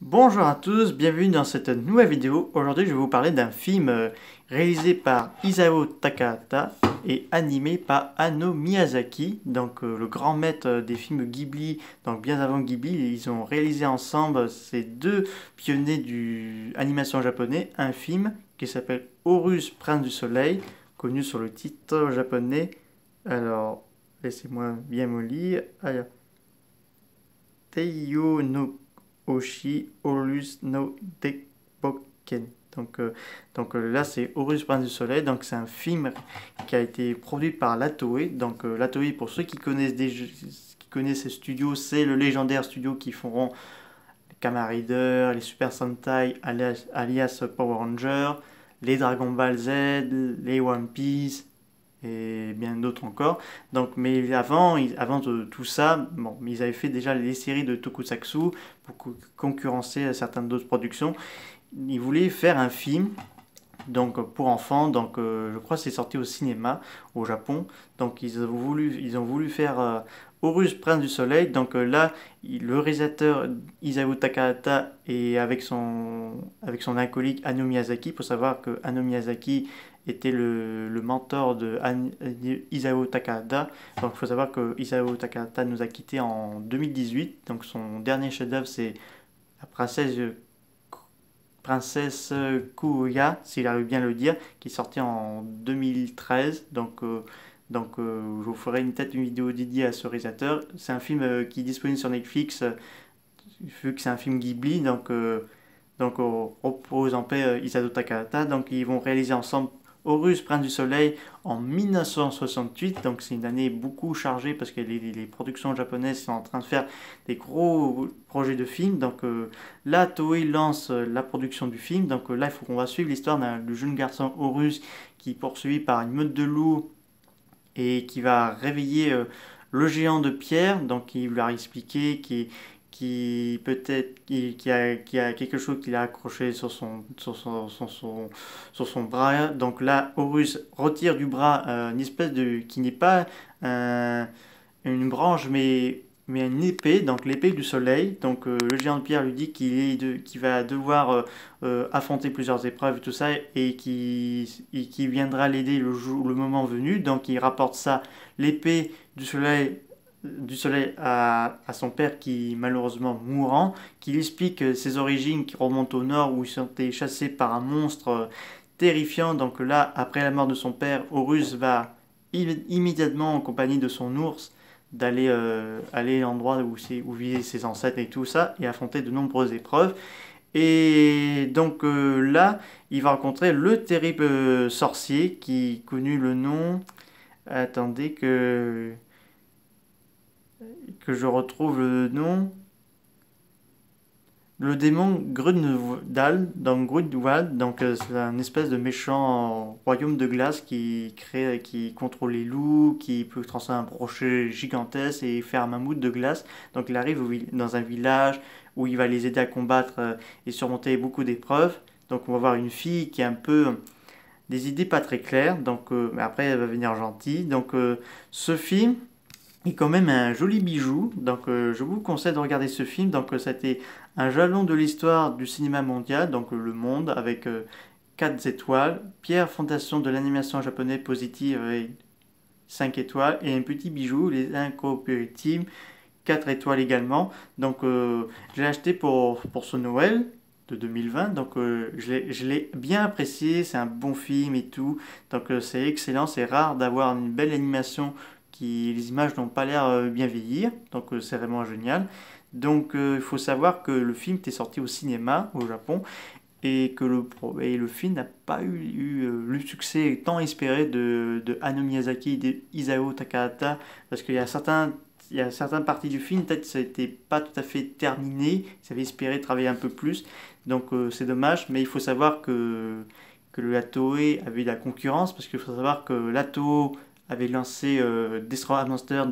Bonjour à tous, bienvenue dans cette nouvelle vidéo. Aujourd'hui, je vais vous parler d'un film réalisé par Isao Takahata et animé par Hayao Miyazaki, donc le grand maître des films Ghibli. Donc bien avant Ghibli, ils ont réalisé ensemble ces deux pionniers du animation japonais un film qui s'appelle Horus, Prince du Soleil, connu sur le titre japonais. Alors, laissez-moi bien me lire. Alors, Teiyo no Oshi Horus no Dekboken. Là, c'est Horus Prince du Soleil. Donc, c'est un film qui a été produit par la Toei. Donc, la Toei, pour ceux qui connaissent, qui connaissent ces studios, c'est le légendaire studio qui feront les Kamen Rider, les Super Sentai, alias Power Rangers, les Dragon Ball Z, les One Piece, et bien d'autres encore. Donc, mais avant de tout ça, bon, ils avaient fait déjà les séries de Tokusatsu pour concurrencer certaines d'autres productions. Ils voulaient faire un film donc pour enfants. Donc, je crois que c'est sorti au cinéma au Japon. Donc, ils ont voulu faire Horus Prince du Soleil. Donc là, le réalisateur Isao Takahata et avec son acolyte Hayao Miyazaki. Il faut savoir que Hayao Miyazaki était le mentor de Isao Takahata. Donc, il faut savoir que Isao Takahata nous a quittés en 2018. Donc, son dernier chef-d'œuvre, c'est La Princesse Kuya, s'il arrive bien à le dire, qui est sorti en 2013. Je vous ferai une vidéo dédiée à ce réalisateur. C'est un film qui est disponible sur Netflix, vu que c'est un film Ghibli. Repose en paix Isao Takahata. Donc, ils vont réaliser ensemble Horus, Prince du Soleil en 1968. Donc, c'est une année beaucoup chargée parce que les productions japonaises sont en train de faire des gros projets de films. Là, Toei lance la production du film. Là, il faut qu'on va suivre l'histoire du jeune garçon Horus qui est poursuivi par une meute de loups et qui va réveiller le géant de pierre. Donc, il va expliquer qui peut-être qui a quelque chose qu'il a accroché sur son bras. Donc là, Horus retire du bras une espèce de qui n'est pas une branche mais une épée, donc l'épée du soleil. Le géant de pierre lui dit qu'il va devoir affronter plusieurs épreuves et tout ça qui viendra l'aider le moment venu. Donc il rapporte ça, l'épée du soleil à son père qui est malheureusement mourant, qui lui explique ses origines qui remontent au nord où ils ont été chassés par un monstre terrifiant. Donc là, après la mort de son père, Horus va immédiatement en compagnie de son ours aller à l'endroit où vivaient ses ancêtres et tout ça et affronter de nombreuses épreuves. Là, il va rencontrer le terrible sorcier qui connu le nom. Attendez que je retrouve le nom. Le démon Grunwald, c'est un espèce de méchant royaume de glace qui contrôle les loups, qui peut transformer un brochet gigantesque et faire un mammouth de glace. Donc il arrive dans un village où il va les aider à combattre et surmonter beaucoup d'épreuves. Donc on va voir une fille qui a un peu des idées pas très claires, mais après elle va venir gentille. Ce film, et quand même un joli bijou. Je vous conseille de regarder ce film. C'était un jalon de l'histoire du cinéma mondial, Le Monde, avec 4 étoiles. Pierre, fondation de l'animation japonaise positive avec 5 étoiles. Et un petit bijou, les Incompatibles, 4 étoiles également. Je l'ai acheté pour ce Noël de 2020. Je l'ai bien apprécié. C'est un bon film et tout. C'est excellent. C'est rare d'avoir une belle animation les images n'ont pas l'air bien vieillir, c'est vraiment génial. Il faut savoir que le film était sorti au cinéma au Japon et que le film n'a pas eu le succès tant espéré de Hayao Miyazaki et d'Isao Takahata parce il y a certaines parties du film, peut-être ça n'était pas tout à fait terminé, ils avaient espéré travailler un peu plus, c'est dommage, mais il faut savoir que la Toei avait de la concurrence parce qu'il faut savoir que la Toei avait lancé Destroy Monster,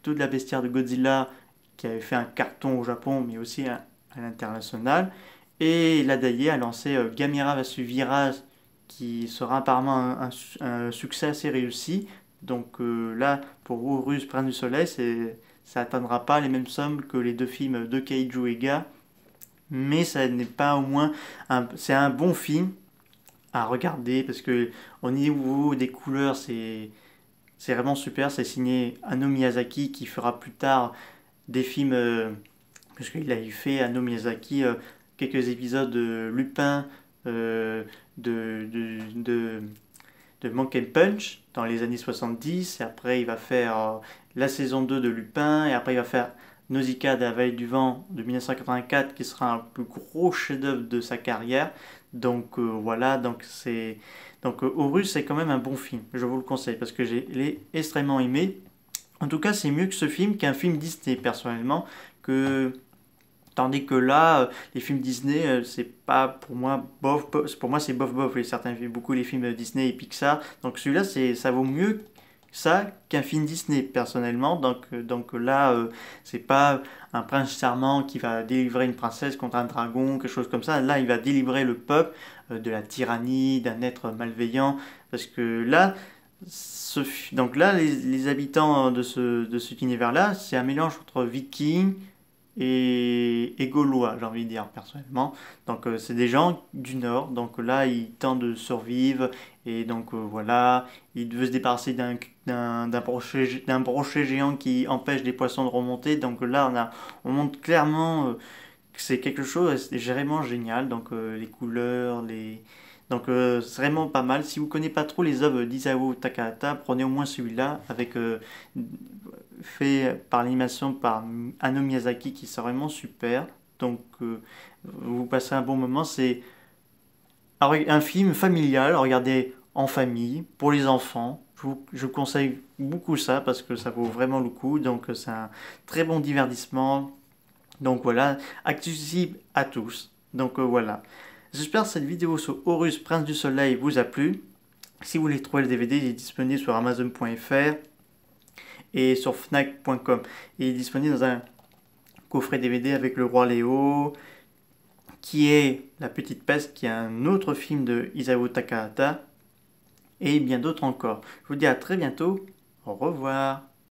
toute la bestiaire de Godzilla qui avait fait un carton au Japon mais aussi à l'international. Et Ladaïe a lancé Gamera vs Virage qui sera apparemment un succès assez réussi. Là, pour Horus Prince du Soleil, ça n'atteindra pas les mêmes sommes que les deux films de Kaiju Ega mais ça n'est pas au moins c'est un bon film à regarder parce que au niveau des couleurs, c'est vraiment super. C'est signé Hayao Miyazaki qui fera plus tard des films, parce qu'il a fait Hayao Miyazaki quelques épisodes de Lupin, euh, de, de, de, de Monkey Punch dans les années 70. Et après, il va faire la saison 2 de Lupin. Et après, il va faire Nausicaa de la vallée du vent de 1984 qui sera un plus gros chef-d'œuvre de sa carrière. Donc voilà, donc Horus c'est quand même un bon film, je vous le conseille parce que j'ai l'ai extrêmement aimé. En tout cas, c'est mieux que ce film qu'un film Disney personnellement que tandis que là, les films Disney, c'est pas pour moi bof, pour moi c'est bof bof. Certains films, beaucoup les films Disney et Pixar. Donc celui-là, ça vaut mieux ça qu'un film Disney personnellement. Donc là, c'est pas un prince charmant qui va délivrer une princesse contre un dragon, quelque chose comme ça. Là, il va délivrer le peuple de la tyrannie, d'un être malveillant. Parce que là, donc là, les habitants de cet univers-là, c'est un mélange entre vikings et gaulois, j'ai envie de dire personnellement. Donc c'est des gens du Nord, donc là ils tentent de survivre et donc voilà, ils veulent se débarrasser d'un brochet géant qui empêche les poissons de remonter. Donc là on montre clairement que c'est quelque chose, c'est vraiment génial. Donc les couleurs, donc c'est vraiment pas mal. Si vous ne connaissez pas trop les œuvres d'Isao Takahata, prenez au moins celui-là avec fait par l'animation par Hayao Miyazaki qui sont vraiment super. Donc vous passez un bon moment. C'est un film familial, regardez en famille, pour les enfants. Je vous conseille beaucoup ça parce que ça vaut vraiment le coup. Donc c'est un très bon divertissement. Donc voilà, accessible à tous. Donc voilà. J'espère que cette vidéo sur Horus, Prince du Soleil vous a plu. Si vous voulez trouver le DVD, il est disponible sur Amazon.fr et sur Fnac.com. Il est disponible dans un coffret DVD avec Le Roi Léo, qui est La Petite Peste, qui est un autre film de Isao Takahata, et bien d'autres encore. Je vous dis à très bientôt. Au revoir.